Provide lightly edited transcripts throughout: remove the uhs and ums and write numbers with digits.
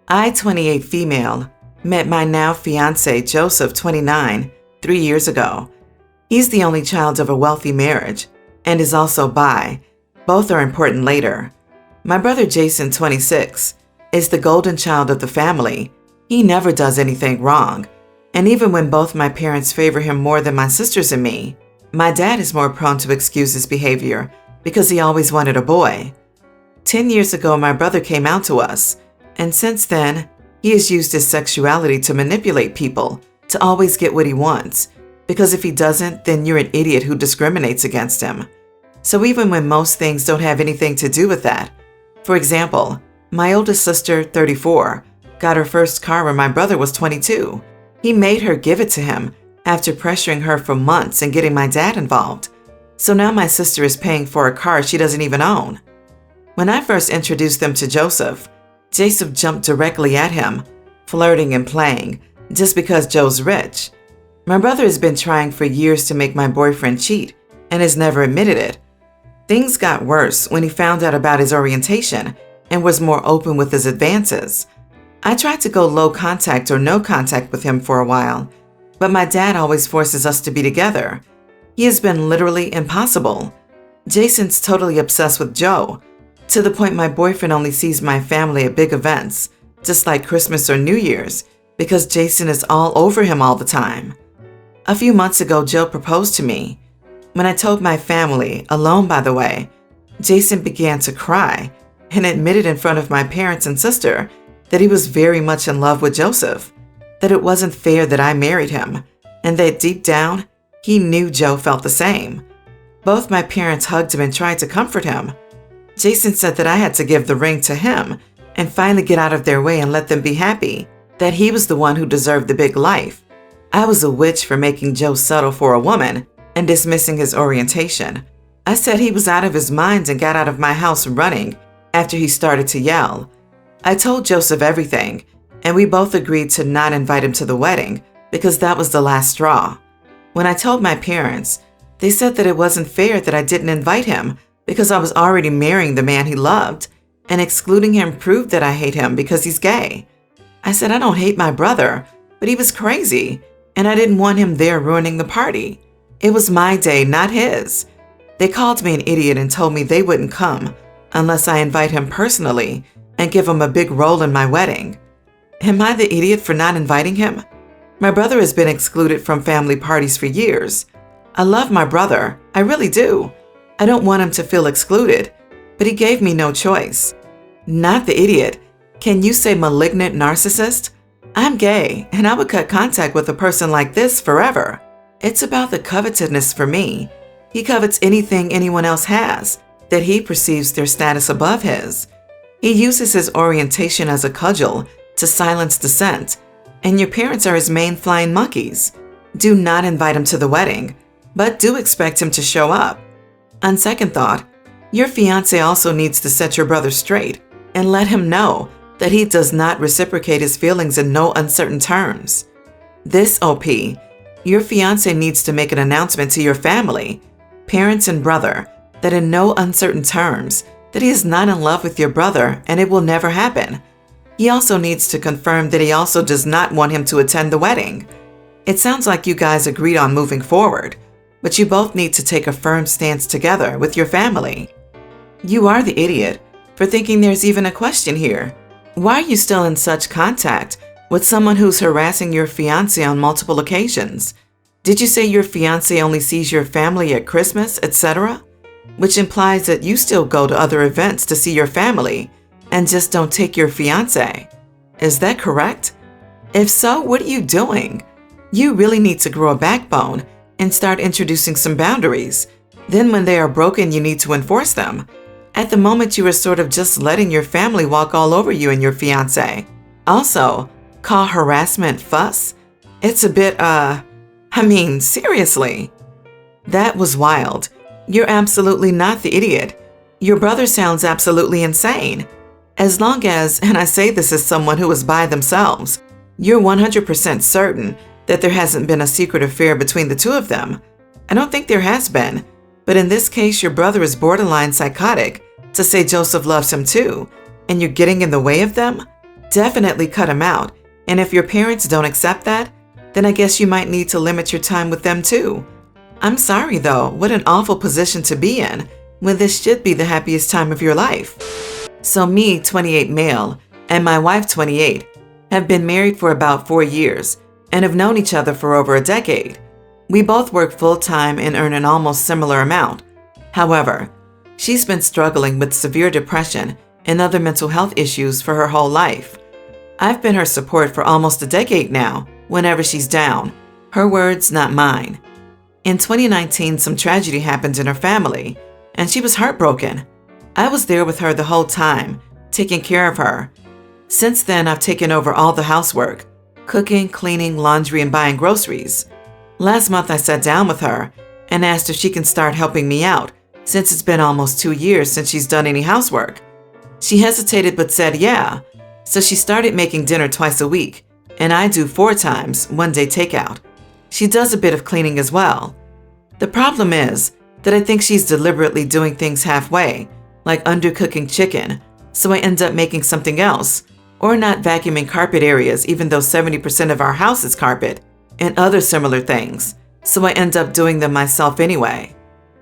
I, 28 female, met my now fiance Joseph, 29, 3 years ago. He's the only child of a wealthy marriage and is also bi. Both are important later. My brother Jason, 26, is the golden child of the family. He never does anything wrong. And even when both my parents favor him more than my sisters and me, my dad is more prone to excuse his behavior because he always wanted a boy. 10 years ago, my brother came out to us, and since then, he has used his sexuality to manipulate people to always get what he wants, because if he doesn't, then you're an idiot who discriminates against him. So even when most things don't have anything to do with that. For example, my oldest sister, 34, got her first car when my brother was 22. He made her give it to him after pressuring her for months and getting my dad involved. So now my sister is paying for a car she doesn't even own. When I first introduced them to Joseph jumped directly at him, flirting and playing, just because Joe's rich. My brother has been trying for years to make my boyfriend cheat and has never admitted it. Things got worse when he found out about his orientation and was more open with his advances. I tried to go low contact or no contact with him for a while, but my dad always forces us to be together. He has been literally impossible. Jason's totally obsessed with Joe, to the point my boyfriend only sees my family at big events, just like Christmas or New Year's, because Jason is all over him all the time. A few months ago, Joe proposed to me. When I told my family, alone by the way, Jason began to cry and admitted in front of my parents and sister that he was very much in love with Joseph, that it wasn't fair that I married him, and that deep down, he knew Joe felt the same. Both my parents hugged him and tried to comfort him. Jason said that I had to give the ring to him and finally get out of their way and let them be happy, that he was the one who deserved the big life. I was a witch for making Joe settle for a woman and dismissing his orientation. I said he was out of his mind and got out of my house running after he started to yell. I told Joseph everything, and we both agreed to not invite him to the wedding because that was the last straw. When I told my parents, they said that it wasn't fair that I didn't invite him because I was already marrying the man he loved, and excluding him proved that I hate him because he's gay. I said I don't hate my brother, but he was crazy, and I didn't want him there ruining the party. It was my day, not his. They called me an idiot and told me they wouldn't come unless I invite him personally and give him a big role in my wedding. Am I the idiot for not inviting him? My brother has been excluded from family parties for years. I love my brother, I really do. I don't want him to feel excluded, but he gave me no choice. Not the idiot. Can you say malignant narcissist? I'm gay, and I would cut contact with a person like this forever. It's about the covetousness for me. He covets anything anyone else has, that he perceives their status above his. He uses his orientation as a cudgel to silence dissent, and your parents are his main flying monkeys. Do not invite him to the wedding, but do expect him to show up. On second thought, your fiance also needs to set your brother straight and let him know that he does not reciprocate his feelings in no uncertain terms. This OP, your fiance needs to make an announcement to your family, parents and brother, that in no uncertain terms, that he is not in love with your brother and it will never happen. He also needs to confirm that he also does not want him to attend the wedding. It sounds like you guys agreed on moving forward, but you both need to take a firm stance together with your family. You are the idiot for thinking there's even a question here. Why are you still in such contact with someone who's harassing your fiancé on multiple occasions? Did you say your fiancé only sees your family at Christmas, etc.? Which implies that you still go to other events to see your family and just don't take your fiancé. Is that correct? If so, what are you doing? You really need to grow a backbone and start introducing some boundaries. Then when they are broken, you need to enforce them. At the moment, you are sort of just letting your family walk all over you and your fiancé. Also, call harassment fuss? It's a bit, seriously. That was wild. You're absolutely not the idiot. Your brother sounds absolutely insane. As long as, and I say this as someone who is by themselves, you're 100% certain that there hasn't been a secret affair between the two of them. I don't think there has been, but in this case, your brother is borderline psychotic to say Joseph loves him too, and you're getting in the way of them? Definitely cut him out, and if your parents don't accept that, then I guess you might need to limit your time with them too. I'm sorry though, what an awful position to be in when this should be the happiest time of your life. So me, 28 male, and my wife, 28, have been married for about 4 years and have known each other for over a decade. We both work full-time and earn an almost similar amount. However, she's been struggling with severe depression and other mental health issues for her whole life. I've been her support for almost a decade now, whenever she's down. Her words, not mine. In 2019, some tragedy happened in her family, and she was heartbroken. I was there with her the whole time, taking care of her. Since then, I've taken over all the housework, cooking, cleaning, laundry, and buying groceries. Last month, I sat down with her and asked if she can start helping me out, since it's been almost 2 years since she's done any housework. She hesitated but said yeah, so she started making dinner twice a week, and I do 4 times, 1 day takeout. She does a bit of cleaning as well. The problem is that I think she's deliberately doing things halfway, like undercooking chicken, so I end up making something else, or not vacuuming carpet areas even though 70% of our house is carpet, and other similar things, so I end up doing them myself anyway.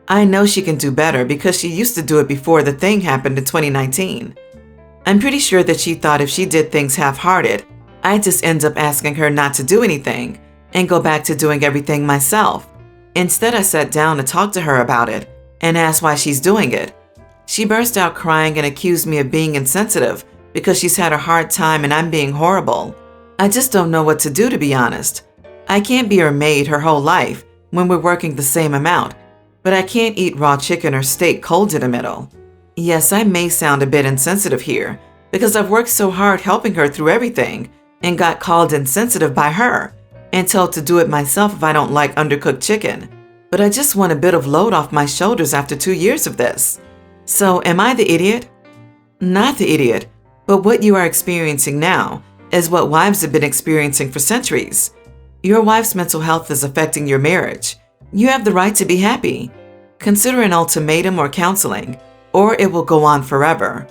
I know she can do better because she used to do it before the thing happened in 2019. I'm pretty sure that she thought if she did things half-hearted, I'd just end up asking her not to do anything and go back to doing everything myself. Instead, I sat down to talk to her about it and asked why she's doing it. She burst out crying and accused me of being insensitive because she's had a hard time and I'm being horrible. I just don't know what to do, to be honest. I can't be her maid her whole life when we're working the same amount, but I can't eat raw chicken or steak cold in the middle. Yes, I may sound a bit insensitive here because I've worked so hard helping her through everything and got called insensitive by her and told to do it myself if I don't like undercooked chicken. But I just want a bit of load off my shoulders after 2 years of this. So am I the idiot? Not the idiot, but what you are experiencing now is what wives have been experiencing for centuries. Your wife's mental health is affecting your marriage. You have the right to be happy. Consider an ultimatum or counseling, or it will go on forever.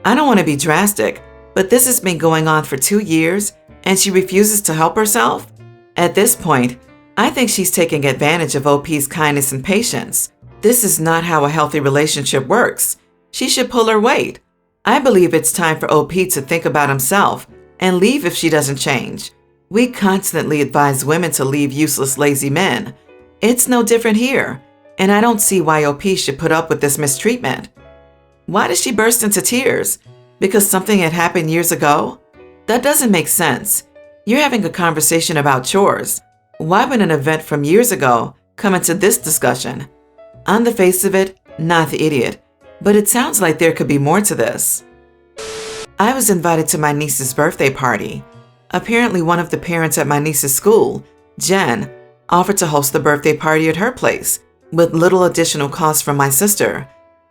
I don't want to be drastic, but this has been going on for 2 years and she refuses to help herself? At this point, I think she's taking advantage of OP's kindness and patience. This is not how a healthy relationship works. She should pull her weight. I believe it's time for OP to think about himself and leave if she doesn't change. We constantly advise women to leave useless, lazy men. It's no different here, and I don't see why OP should put up with this mistreatment. Why did she burst into tears? Because something had happened years ago? That doesn't make sense. You're having a conversation about chores. Why would an event from years ago come into this discussion? On the face of it, not the idiot, but it sounds like there could be more to this. I was invited to my niece's birthday party. Apparently, one of the parents at my niece's school, Jen, offered to host the birthday party at her place with little additional cost from my sister.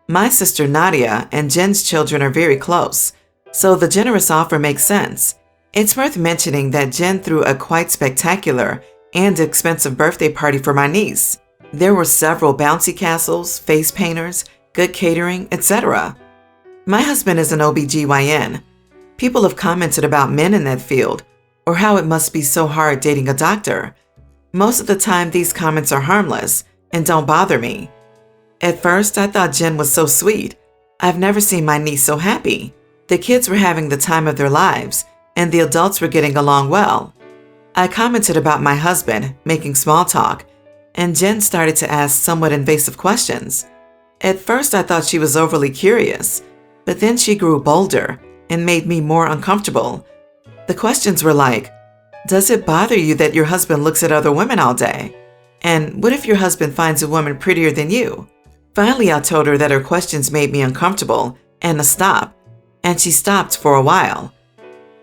My sister Nadia and Jen's children are very close, so the generous offer makes sense. It's worth mentioning that Jen threw a quite spectacular and expensive birthday party for my niece. There were several bouncy castles, face painters, good catering, etc. My husband is an OBGYN. People have commented about men in that field, or how it must be so hard dating a doctor. Most of the time, these comments are harmless and don't bother me. At first, I thought Jen was so sweet. I've never seen my niece so happy. The kids were having the time of their lives, and the adults were getting along well. I commented about my husband, making small talk, and Jen started to ask somewhat invasive questions. At first, I thought she was overly curious, but then she grew bolder and made me more uncomfortable. The questions were like, does it bother you that your husband looks at other women all day? And what if your husband finds a woman prettier than you? Finally, I told her that her questions made me uncomfortable and to stop, and she stopped for a while.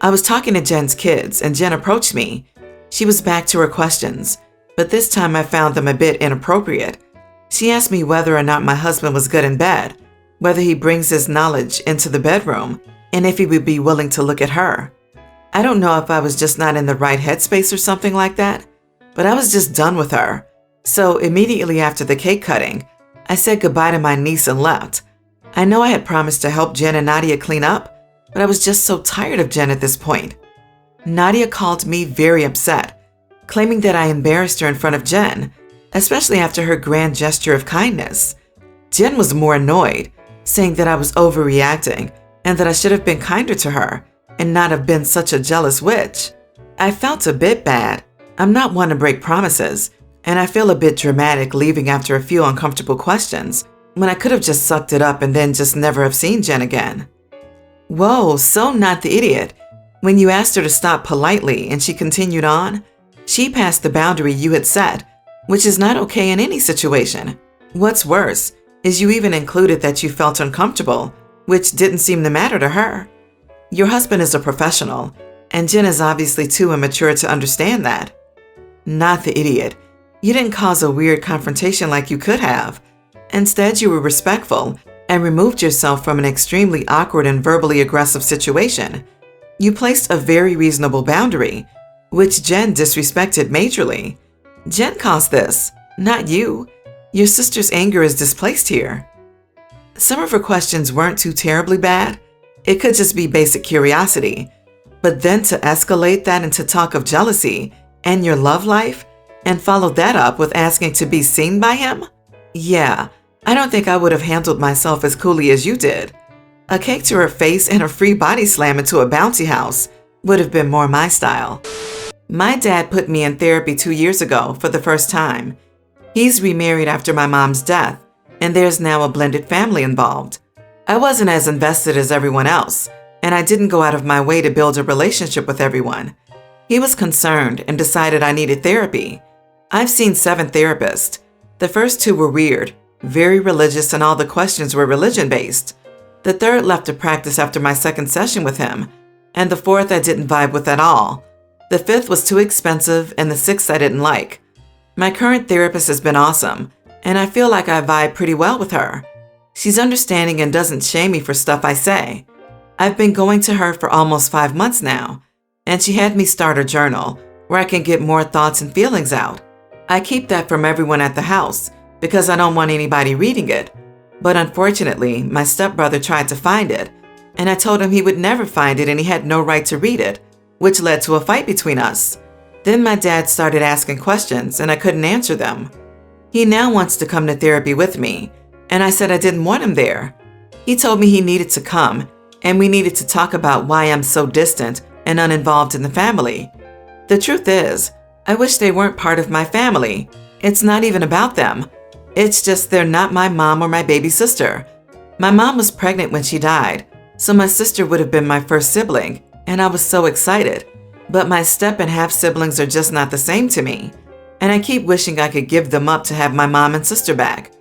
I was talking to Jen's kids, and Jen approached me. She was back to her questions, but this time I found them a bit inappropriate. She asked me whether or not my husband was good in bed, whether he brings his knowledge into the bedroom, and if he would be willing to look at her. I don't know if I was just not in the right headspace or something like that, but I was just done with her. So immediately after the cake cutting, I said goodbye to my niece and left. I know I had promised to help Jen and Nadia clean up, but I was just so tired of Jen at this point. Nadia called me very upset, claiming that I embarrassed her in front of Jen, especially after her grand gesture of kindness. Jen was more annoyed, saying that I was overreacting and that I should have been kinder to her and not have been such a jealous witch. I felt a bit bad. I'm not one to break promises, and I feel a bit dramatic leaving after a few uncomfortable questions when I could have just sucked it up and then just never have seen Jen again. Whoa, so not the idiot. When you asked her to stop politely and she continued on, she passed the boundary you had set, which is not okay in any situation. What's worse is you even included that you felt uncomfortable, which didn't seem to matter to her. Your husband is a professional, and Jen is obviously too immature to understand that. Not the idiot. You didn't cause a weird confrontation like you could have. Instead, you were respectful and removed yourself from an extremely awkward and verbally aggressive situation. You placed a very reasonable boundary, which Jen disrespected majorly. Jen caused this, not you. Your sister's anger is displaced here. Some of her questions weren't too terribly bad. It could just be basic curiosity. But then to escalate that into talk of jealousy and your love life, and follow that up with asking to be seen by him? Yeah, I don't think I would have handled myself as coolly as you did. A cake to her face and a free body slam into a bouncy house would have been more my style. My dad put me in therapy 2 years ago for the first time. He's remarried after my mom's death, and there's now a blended family involved. I wasn't as invested as everyone else, and I didn't go out of my way to build a relationship with everyone. He was concerned and decided I needed therapy. I've seen 7 therapists. The first 2 were weird, very religious, and all the questions were religion-based. The third left to practice after my second session with him, and the fourth I didn't vibe with at all. The fifth was too expensive, and the sixth I didn't like. My current therapist has been awesome, and I feel like I vibe pretty well with her. She's understanding and doesn't shame me for stuff I say. I've been going to her for almost 5 months now, and she had me start a journal where I can get more thoughts and feelings out. I keep that from everyone at the house because I don't want anybody reading it. But unfortunately, my stepbrother tried to find it, and I told him he would never find it and he had no right to read it, which led to a fight between us. Then my dad started asking questions and I couldn't answer them. He now wants to come to therapy with me, and I said I didn't want him there. He told me he needed to come, and we needed to talk about why I'm so distant and uninvolved in the family. The truth is, I wish they weren't part of my family. It's not even about them. It's just they're not my mom or my baby sister. My mom was pregnant when she died, so my sister would have been my first sibling, and I was so excited. But my step and half siblings are just not the same to me, and I keep wishing I could give them up to have my mom and sister back.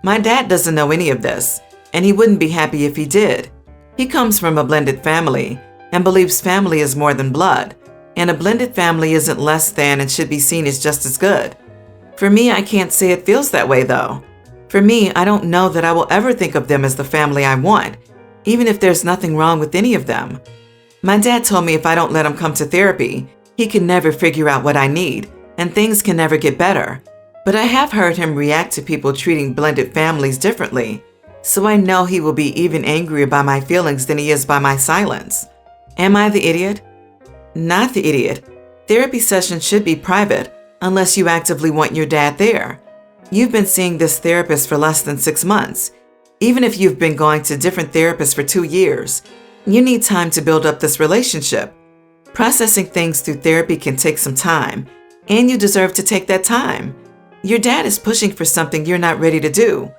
My dad doesn't know any of this, and he wouldn't be happy if he did. He comes from a blended family and believes family is more than blood, and a blended family isn't less than and should be seen as just as good. For me, I can't say it feels that way though. For me, I don't know that I will ever think of them as the family I want, even if there's nothing wrong with any of them. My dad told me if I don't let him come to therapy, he can never figure out what I need, and things can never get better. But I have heard him react to people treating blended families differently, so I know he will be even angrier by my feelings than he is by my silence. Am I the idiot? Not the idiot. Therapy sessions should be private unless you actively want your dad there. You've been seeing this therapist for less than 6 months. Even if you've been going to different therapists for 2 years, you need time to build up this relationship. Processing things through therapy can take some time, and you deserve to take that time. Your dad is pushing for something you're not ready to do.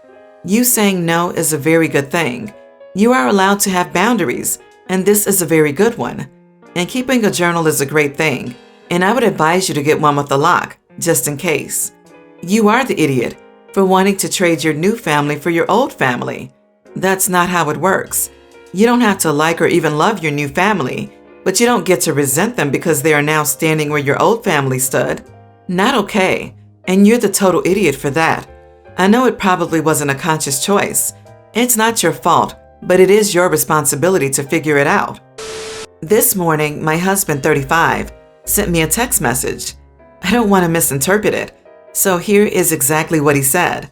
You saying no is a very good thing. You are allowed to have boundaries, and this is a very good one. And keeping a journal is a great thing, and I would advise you to get one with a lock, just in case. You are the idiot for wanting to trade your new family for your old family. That's not how it works. You don't have to like or even love your new family, but you don't get to resent them because they are now standing where your old family stood. Not okay, and you're the total idiot for that. I know it probably wasn't a conscious choice. It's not your fault, but it is your responsibility to figure it out. This morning, my husband, 35, sent me a text message. I don't want to misinterpret it, so here is exactly what he said.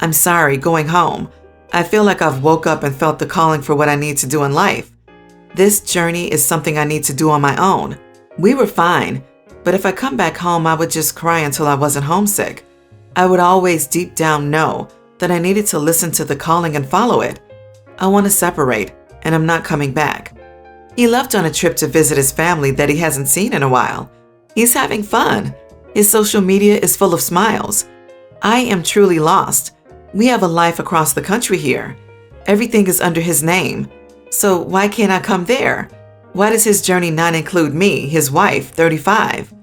I'm sorry, going home. I feel like I've woke up and felt the calling for what I need to do in life. This journey is something I need to do on my own. We were fine, but if I come back home, I would just cry until I wasn't homesick. I would always deep down know that I needed to listen to the calling and follow it. I want to separate, and I'm not coming back. He left on a trip to visit his family that he hasn't seen in a while. He's having fun. His social media is full of smiles. I am truly lost. We have a life across the country here. Everything is under his name. So why can't I come there? Why does his journey not include me, his wife, 35?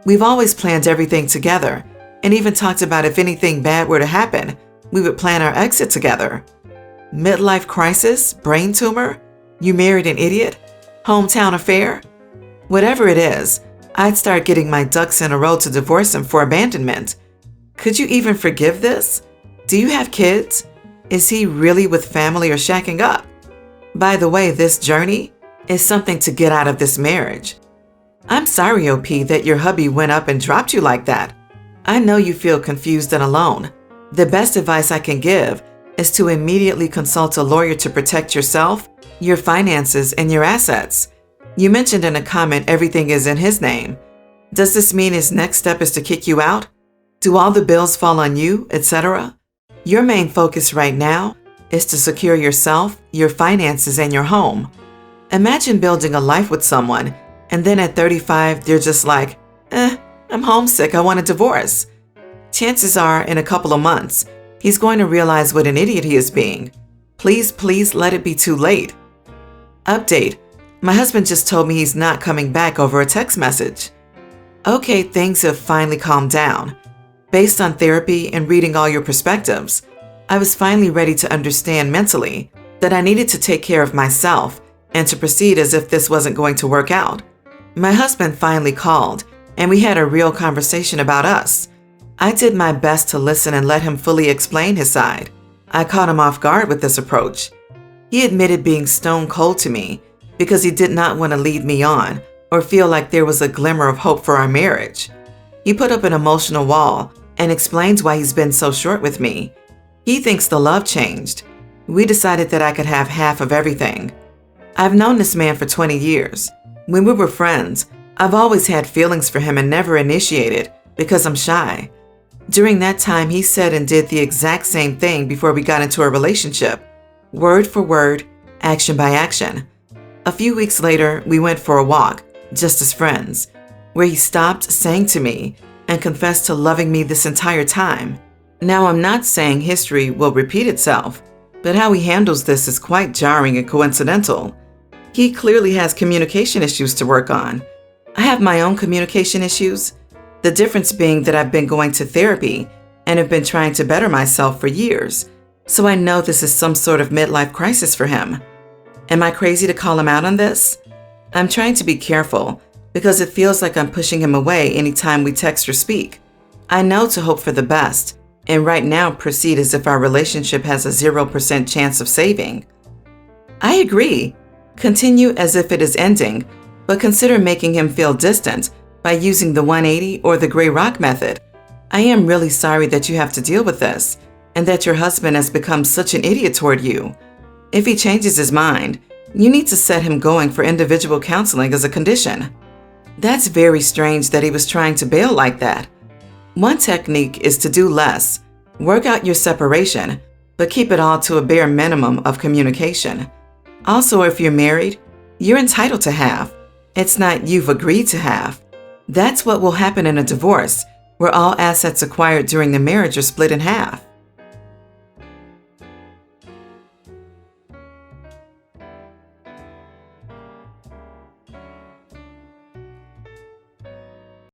We've always planned everything together, and even talked about if anything bad were to happen, we would plan our exit together. Midlife crisis? Brain tumor? You married an idiot? Hometown affair? Whatever it is, I'd start getting my ducks in a row to divorce him for abandonment. Could you even forgive this? Do you have kids? Is he really with family or shacking up? By the way, this journey is something to get out of this marriage. I'm sorry, OP, that your hubby went up and dropped you like that. I know you feel confused and alone. The best advice I can give is to immediately consult a lawyer to protect yourself, your finances, and your assets. You mentioned in a comment everything is in his name. Does this mean his next step is to kick you out? Do all the bills fall on you, etc.? Your main focus right now is to secure yourself, your finances, and your home. Imagine building a life with someone, and then at 35, they're just like, I'm homesick, I want a divorce. Chances are, in a couple of months, he's going to realize what an idiot he is being. Please let it be too late. Update. My husband just told me he's not coming back over a text message. Okay, things have finally calmed down. Based on therapy and reading all your perspectives, I was finally ready to understand mentally that I needed to take care of myself and to proceed as if this wasn't going to work out. My husband finally called, and we had a real conversation about us. I did my best to listen and let him fully explain his side. I caught him off guard with this approach. He admitted being stone cold to me because he did not want to lead me on or feel like there was a glimmer of hope for our marriage. He put up an emotional wall and explains why he's been so short with me. He thinks the love changed. We decided that I could have half of everything. I've known this man for 20 years. When we were friends, I've always had feelings for him and never initiated because I'm shy. During that time, he said and did the exact same thing before we got into a relationship. Word for word, action by action. A few weeks later, we went for a walk, just as friends, where he stopped saying to me and confessed to loving me this entire time. Now, I'm not saying history will repeat itself, but how he handles this is quite jarring and coincidental. He clearly has communication issues to work on. I have my own communication issues, the difference being that I've been going to therapy and have been trying to better myself for years, so I know this is some sort of midlife crisis for him. Am I crazy to call him out on this? I'm trying to be careful because it feels like I'm pushing him away anytime we text or speak. I know to hope for the best, and right now proceed as if our relationship has a 0% chance of saving. I agree. Continue as if it is ending, but consider making him feel distant by using the 180 or the gray rock method. I am really sorry that you have to deal with this, and that your husband has become such an idiot toward you. If he changes his mind, you need to set him going for individual counseling as a condition. That's very strange that he was trying to bail like that. One technique is to do less. Work out your separation, but keep it all to a bare minimum of communication. Also, if you're married, you're entitled to half. It's not you've agreed to half. That's what will happen in a divorce, where all assets acquired during the marriage are split in half.